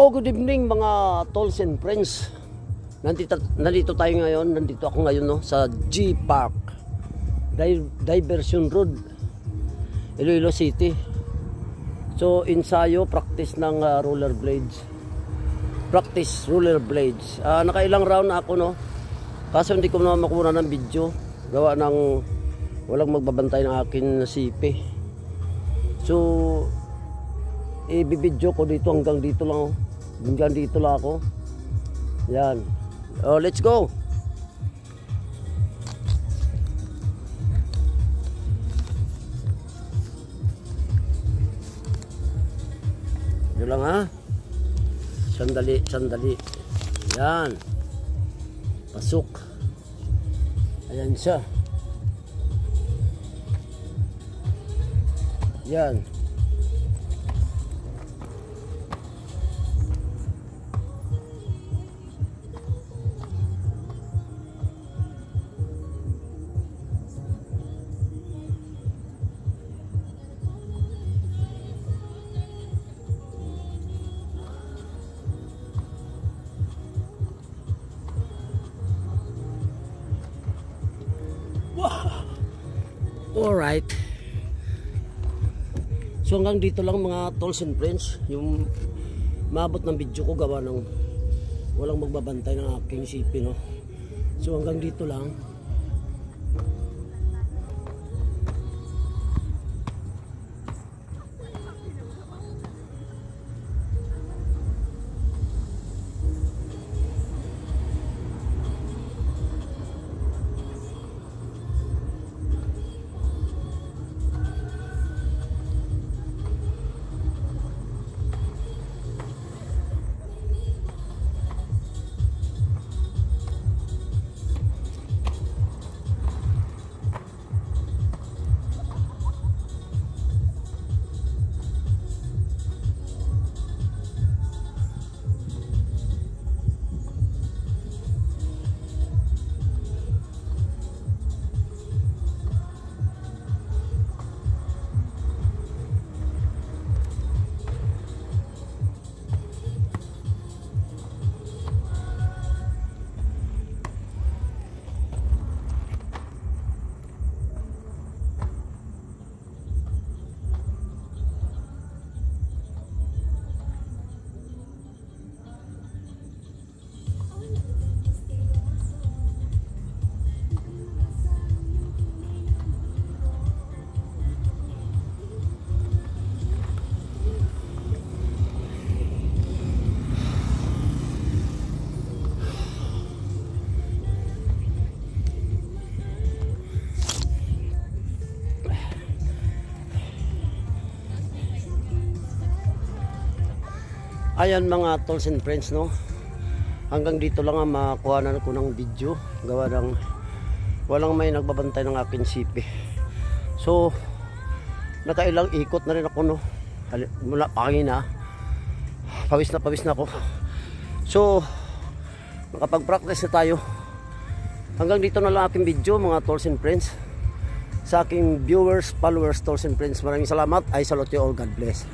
Oh, good evening mga tolls and friends. Nandito tayo ngayon. Nandito ako ngayon sa G Park Diversion Road, Iloilo City. So ensayo, practice ng rollerblades. Practice rollerblades. Nakailang round na ako kaso hindi ko na makuha ng video. Gawa ng walang magbabantay ng akin na sipi. So ibibidyo ko dito hanggang dito lang. Hanggang dito lang ako. Yan. Oh, let's go. Yun lang ha. Sandali, sandali. Yan. Pasok. Ayan siya. Yan. Alright. So hanggang dito lang mga tolls and friends. Yung maabot ng video ko gawa ng walang magbabantay ng aking sipi So hanggang dito lang. Ayan mga tolls and friends hanggang dito lang ang makuhanan ko ng video gawa ng walang may nagbabantay ng akin sipi. So nakailang ikot na rin ako mula pangina, pawis na ako. So nakapag-practice na tayo. Hanggang dito na lang aking video mga tolls and friends. Sa aking viewers, followers, tolls and friends, maraming salamat. I salute you all. God bless.